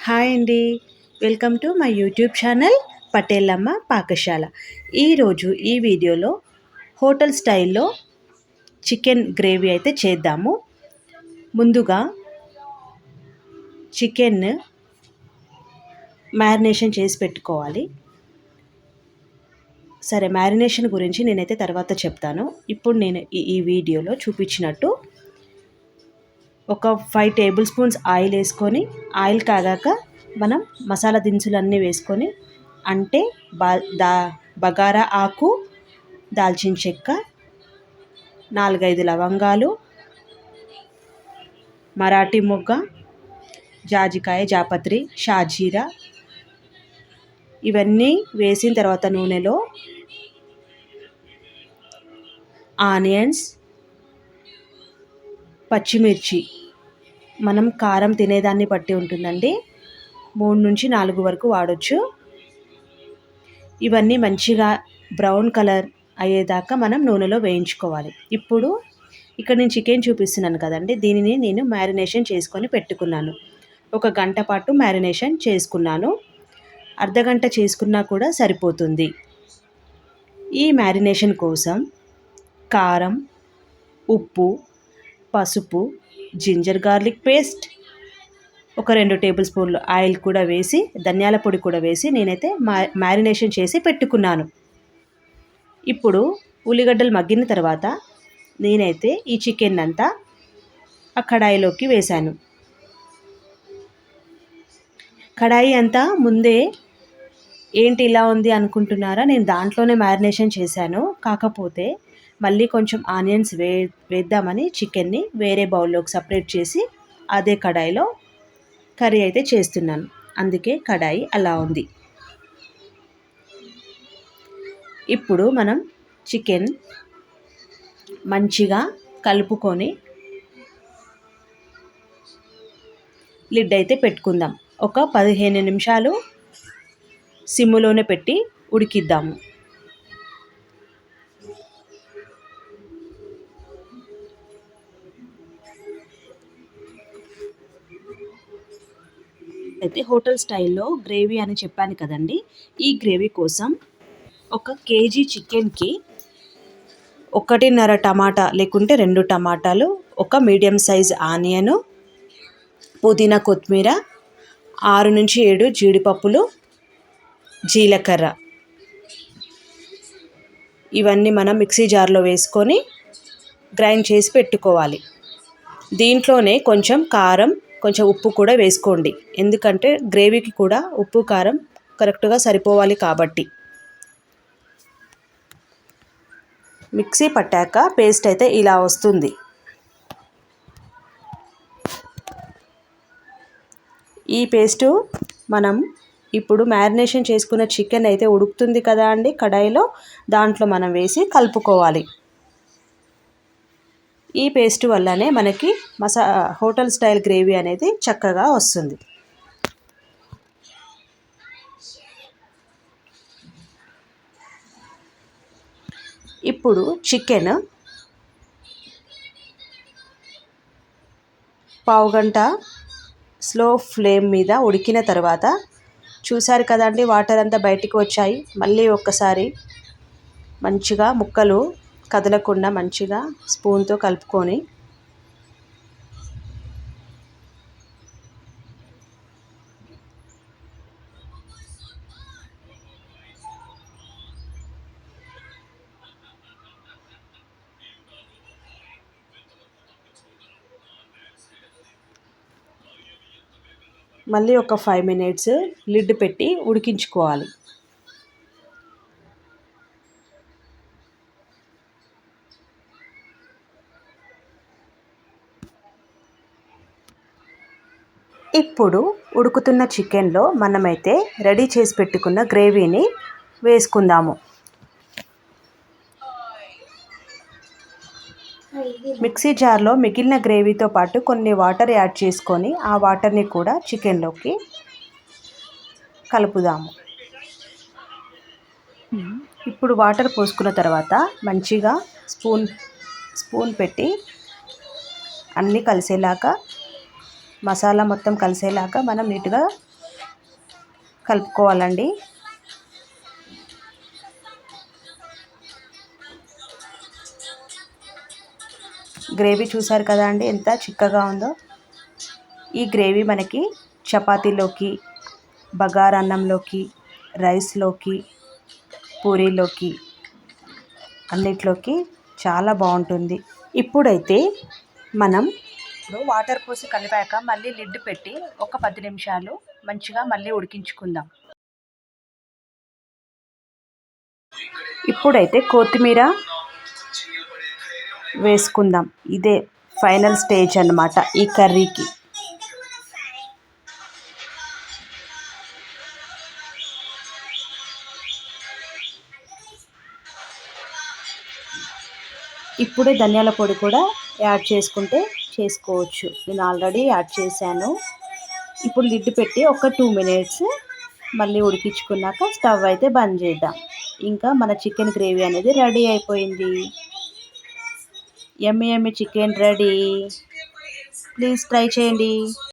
Hi అండి. Welcome to my YouTube channel Patelamma Pakasala. ఈరోజు ఈ వీడియోలో హోటల్ స్టైల్లో చికెన్ గ్రేవీ అయితే చేద్దాము. ముందుగా చికెన్ మ్యారినేషన్ చేసి పెట్టుకోవాలి. సరే, మ్యారినేషన్ గురించి నేనైతే తర్వాత చెప్తాను. ఇప్పుడు నేను ఈ వీడియోలో చూపించినట్టు ఒక 5 టేబుల్ స్పూన్స్ ఆయిల్ వేసుకొని, ఆయిల్ కాగాక మనం మసాలా దినుసులన్నీ వేసుకొని, అంటే బగారా ఆకు, దాల్చిన చెక్క, 4-5 లవంగాలు, మరాఠీ మొగ్గ, జాజికాయ, జాపత్రి, షాజీరా ఇవన్నీ వేసిన తర్వాత నూనెలో ఆనియన్స్, పచ్చిమిర్చి, మనం కారం తినేదాన్ని బట్టి ఉంటుందండి, 3-4 వరకు వాడచ్చు. ఇవన్నీ మంచిగా బ్రౌన్ కలర్ అయ్యేదాకా మనం నూనెలో వేయించుకోవాలి. ఇప్పుడు ఇక్కడ నేను చికెన్ చూపిస్తున్నాను కదండి, దీనిని నేను మ్యారినేషన్ చేసుకొని పెట్టుకున్నాను. 1 గంట పాటు మ్యారినేషన్ చేసుకున్నాను. అర్ధగంట చేసుకున్నా కూడా సరిపోతుంది. ఈ మ్యారినేషన్ కోసం కారం, ఉప్పు, పసుపు, జింజర్ గార్లిక్ పేస్ట్, ఒక 2 టేబుల్ స్పూన్లు ఆయిల్ కూడా వేసి, ధనియాల పొడి కూడా వేసి నేనైతే మ్యారినేషన్ చేసి పెట్టుకున్నాను. ఇప్పుడు ఉల్లిగడ్డలు మగ్గిన తర్వాత నేనైతే ఈ చికెన్ అంతా ఆ కడాయిలోకి వేశాను. కడాయి అంతా ముందే ఏంటి ఇలా ఉంది అనుకుంటున్నారా, నేను దాంట్లోనే మ్యారినేషన్ చేశాను. కాకపోతే మళ్ళీ కొంచెం ఆనియన్స్ వేద్దామని చికెన్ని వేరే బౌల్లోకి సపరేట్ చేసి అదే కడాయిలో కర్రీ అయితే చేస్తున్నాను. అందుకే కడాయి అలా ఉంది. ఇప్పుడు మనం చికెన్ మంచిగా కలుపుకొని లిడ్ అయితే పెట్టుకుందాం. ఒక 15 నిమిషాలు సిమ్లోనే పెట్టి ఉడికిద్దాము. అయితే హోటల్ స్టైల్లో గ్రేవీ అని చెప్పాను కదండి, ఈ గ్రేవీ కోసం 1 కేజీ చికెన్కి 1.5 టమాటా లేకుంటే 2 టమాటాలు, 1 మీడియం సైజ్ ఆనియను, పుదీనా, కొత్తిమీర, 6-7 జీడిపప్పులు, జీలకర్ర ఇవన్నీ మనం మిక్సీ జార్లో వేసుకొని గ్రైండ్ చేసి పెట్టుకోవాలి. దీంట్లోనే కొంచెం కారం, కొంచెం ఉప్పు కూడా వేసుకోండి, ఎందుకంటే గ్రేవీకి కూడా ఉప్పు కారం కరెక్ట్గా సరిపోవాలి కాబట్టి. మిక్సీ పట్టాక పేస్ట్ అయితే ఇలా వస్తుంది. ఈ పేస్టు మనం ఇప్పుడు మ్యారినేషన్ చేసుకున్న చికెన్ అయితే ఉడుకుతుంది కదా అండి కడాయిలో, దాంట్లో మనం వేసి కలుపుకోవాలి. ఈ పేస్ట్ వల్లనే మనకి హోటల్ స్టైల్ గ్రేవీ అనేది చక్కగా వస్తుంది. ఇప్పుడు చికెన్ పావుగంట స్లో ఫ్లేమ్ మీద ఉడికిన తర్వాత చూసారు కదండి, వాటర్ అంతా బయటికి వచ్చాయి. మళ్ళీ ఒక్కసారి మంచిగా ముక్కలు కదలకుండా మంచిగా స్పూన్తో కలుపుకొని మళ్ళీ ఒక 5 మినిట్స్ లిడ్ పెట్టి ఉడికించుకోవాలి. ఇప్పుడు ఉడుకుతున్న చికెన్లో మనమైతే రెడీ చేసి పెట్టుకున్న గ్రేవీని వేసుకుందాము. మిక్సీ జార్లో మిగిలిన గ్రేవీతో పాటు కొన్ని వాటర్ యాడ్ చేసుకొని ఆ వాటర్ని కూడా చికెన్లోకి కలుపుదాము. ఇప్పుడు వాటర్ పోసుకున్న తర్వాత మంచిగా స్పూన్ పెట్టి అన్నీ కలిసేలాగా, మసాలా మొత్తం కలిసేలాగా మనం నీట్గా కలుపుకోవాలండి. గ్రేవీ చూసారు కదా అండి ఎంత చిక్కగా ఉందో. ఈ గ్రేవీ మనకి చపాతీలోకి, బగారా అన్నంలోకి, రైస్లోకి, పూరీలోకి అన్నిట్లోకి చాలా బాగుంటుంది. ఇప్పుడైతే మనం వాటర్ పోసి కలిపాక మళ్ళీ లిడ్ పెట్టి ఒక 10 నిమిషాలు మంచిగా మళ్ళీ ఉడికించుకుందాం. ఇప్పుడైతే కొత్తిమీర వేసుకుందాం. ఇదే ఫైనల్ స్టేజ్ అన్నమాట ఈ కర్రీకి. ఇప్పుడే ధనియాల పొడి కూడా యాడ్ చేసుకోవచ్చు. నేను ఆల్రెడీ యాడ్ చేశాను. ఇప్పుడు లిడ్ పెట్టి ఒక 2 మినిట్స్ మళ్ళీ ఉడికించుకున్నాక స్టవ్ అయితే బంద్ చేద్దాం. ఇంకా మన చికెన్ గ్రేవీ అనేది రెడీ అయిపోయింది. Yummy yummy chicken ready. Please try చేయండి.